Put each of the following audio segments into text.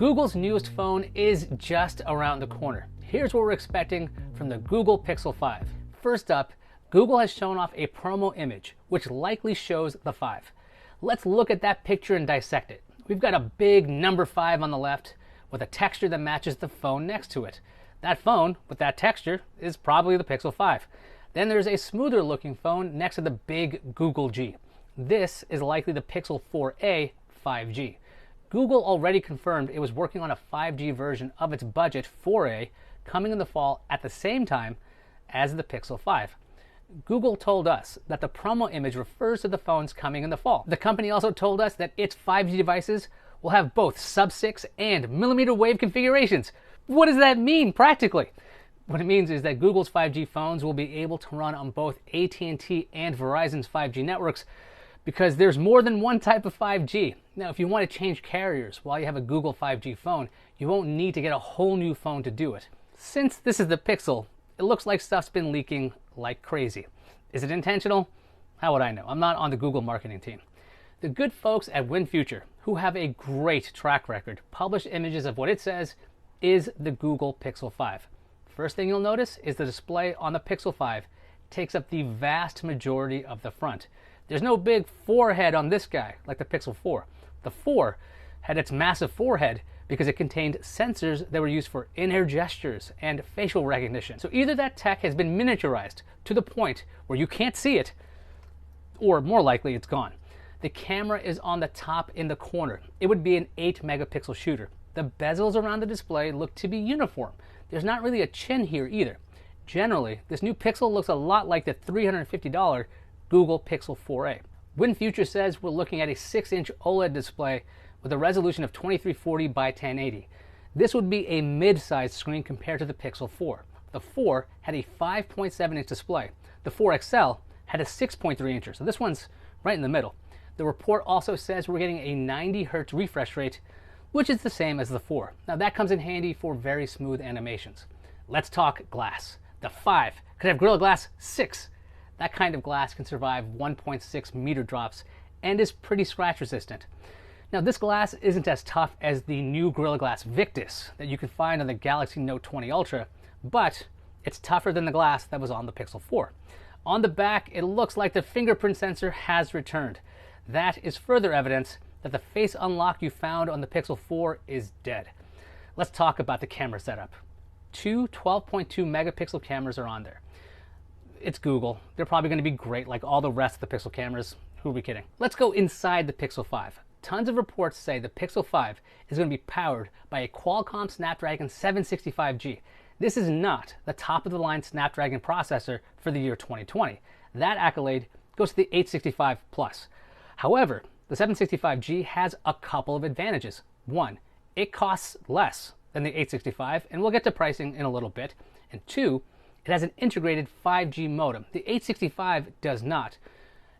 Google's newest phone is just around the corner. Here's what we're expecting from the Google Pixel 5. First up, Google has shown off a promo image, which likely shows the 5. Let's look at that picture and dissect it. We've got a big number 5 on the left with a texture that matches the phone next to it. That phone with that texture is probably the Pixel 5. Then there's a smoother looking phone next to the big Google G. This is likely the Pixel 4a 5G. Google already confirmed it was working on a 5G version of its budget 4a coming in the fall at the same time as the Pixel 5. Google told us that the promo image refers to the phones coming in the fall. The company also told us that its 5G devices will have both sub-6 and millimeter wave configurations. What does that mean practically? What it means is that Google's 5G phones will be able to run on both AT&T and Verizon's 5G networks because there's more than one type of 5G. Now, if you want to change carriers while you have a Google 5G phone, you won't need to get a whole new phone to do it. Since this is the Pixel, it looks like stuff's been leaking like crazy. Is it intentional? How would I know? I'm not on the Google marketing team. The good folks at WinFuture, who have a great track record, published images of what it says is the Google Pixel 5. First thing you'll notice is the display on the Pixel 5 takes up the vast majority of the front. There's no big forehead on this guy like the Pixel 4. The 4 had its massive forehead because it contained sensors that were used for in-ear gestures and facial recognition. So either that tech has been miniaturized to the point where you can't see it, or more likely it's gone. The camera is on the top in the corner. It would be an 8 megapixel shooter. The bezels around the display look to be uniform. There's not really a chin here either. Generally, this new Pixel looks a lot like the $350 Google Pixel 4a. WinFuture says we're looking at a 6-inch OLED display with a resolution of 2340 by 1080. This would be a mid-sized screen compared to the Pixel 4. The 4 had a 5.7-inch display. The 4 XL had a 6.3 incher, so this one's right in the middle. The report also says we're getting a 90 Hz refresh rate, which is the same as the 4. Now that comes in handy for very smooth animations. Let's talk glass. The 5 could have Gorilla Glass 6. That kind of glass can survive 1.6 meter drops and is pretty scratch resistant. Now this glass isn't as tough as the new Gorilla Glass Victus that you can find on the Galaxy Note 20 Ultra, but it's tougher than the glass that was on the Pixel 4. On the back, it looks like the fingerprint sensor has returned. That is further evidence that the face unlock you found on the Pixel 4 is dead. Let's talk about the camera setup. Two 12.2 megapixel cameras are on there. It's Google. They're probably going to be great like all the rest of the Pixel cameras. Who are we kidding? Let's go inside the Pixel 5. Tons of reports say the Pixel 5 is going to be powered by a Qualcomm Snapdragon 765G. This is not the top-of-the-line Snapdragon processor for the year 2020. That accolade goes to the 865 Plus. However, the 765G has a couple of advantages. One, it costs less than the 865, and we'll get to pricing in a little bit. And two, it has an integrated 5G modem. The 865 does not.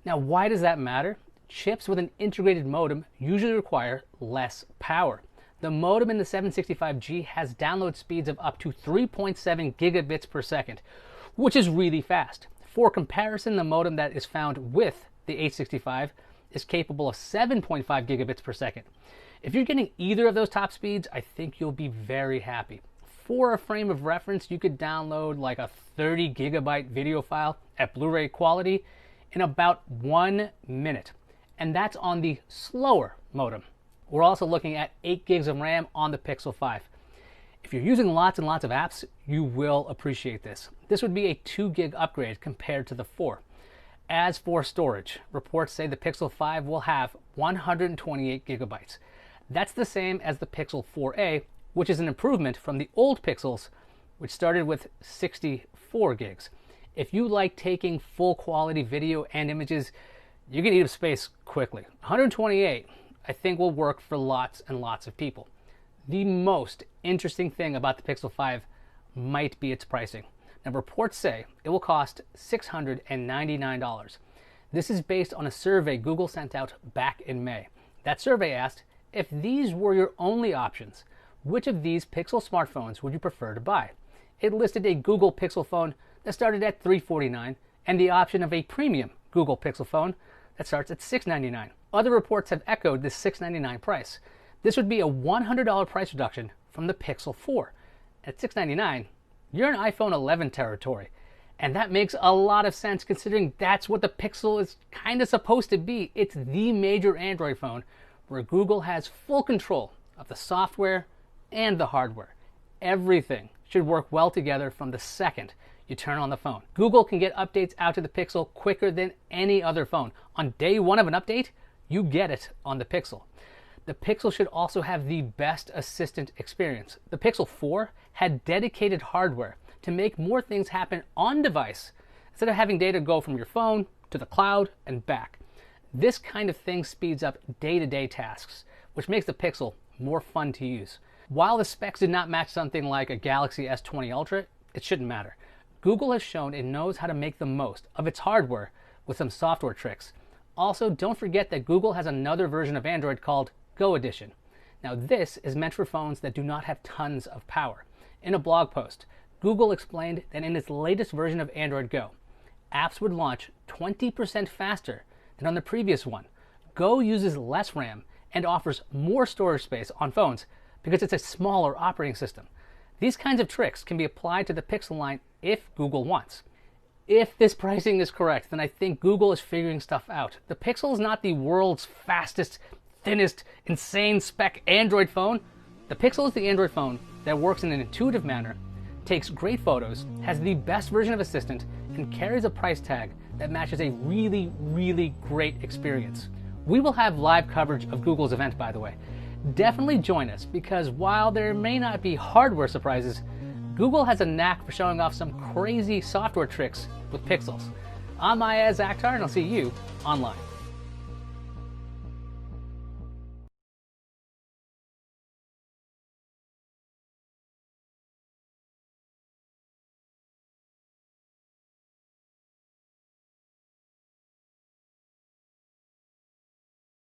Now, why does that matter? Chips with an integrated modem usually require less power. The modem in the 765G has download speeds of up to 3.7 gigabits per second, which is really fast. For comparison, the modem that is found with the 865 is capable of 7.5 gigabits per second. If you're getting either of those top speeds, I think you'll be very happy. For a frame of reference, you could download like a 30 gigabyte video file at Blu-ray quality in about 1 minute. And that's on the slower modem. We're also looking at 8 gigs of RAM on the Pixel 5. If you're using lots and lots of apps, you will appreciate this. This would be a 2 gig upgrade compared to the 4. As for storage, reports say the Pixel 5 will have 128 gigabytes. That's the same as the Pixel 4a, which is an improvement from the old Pixels, which started with 64 gigs. If you like taking full quality video and images, you're going to eat up space quickly. 128, I think, will work for lots and lots of people. The most interesting thing about the Pixel 5 might be its pricing. Now, reports say it will cost $699. This is based on a survey Google sent out back in May. That survey asked, if these were your only options, which of these Pixel smartphones would you prefer to buy? It listed a Google Pixel phone that started at $349 and the option of a premium Google Pixel phone that starts at $699. Other reports have echoed this $699 price. This would be a $100 price reduction from the Pixel 4. At $699, you're in iPhone 11 territory. And that makes a lot of sense considering that's what the Pixel is kind of supposed to be. It's the major Android phone where Google has full control of the software and the hardware. Everything should work well together from the second you turn on the phone. Google can get updates out to the Pixel quicker than any other phone. On day one of an update, you get it on the Pixel. The Pixel should also have the best assistant experience. The Pixel 4 had dedicated hardware to make more things happen on device instead of having data go from your phone to the cloud and back. This kind of thing speeds up day-to-day tasks, which makes the Pixel more fun to use. While the specs did not match something like a Galaxy S20 Ultra, it shouldn't matter. Google has shown it knows how to make the most of its hardware with some software tricks. Also, don't forget that Google has another version of Android called Go Edition. Now this is meant for phones that do not have tons of power. In a blog post, Google explained that in its latest version of Android Go, apps would launch 20% faster than on the previous one. Go uses less RAM and offers more storage space on phones because it's a smaller operating system. These kinds of tricks can be applied to the Pixel line if Google wants. If this pricing is correct, then I think Google is figuring stuff out. The Pixel is not the world's fastest, thinnest, insane spec Android phone. The Pixel is the Android phone that works in an intuitive manner, takes great photos, has the best version of Assistant, and carries a price tag that matches a really, really great experience. We will have live coverage of Google's event, by the way. Definitely join us because while there may not be hardware surprises, Google has a knack for showing off some crazy software tricks with Pixels. I'm Mayaz Akhtar, and I'll see you online.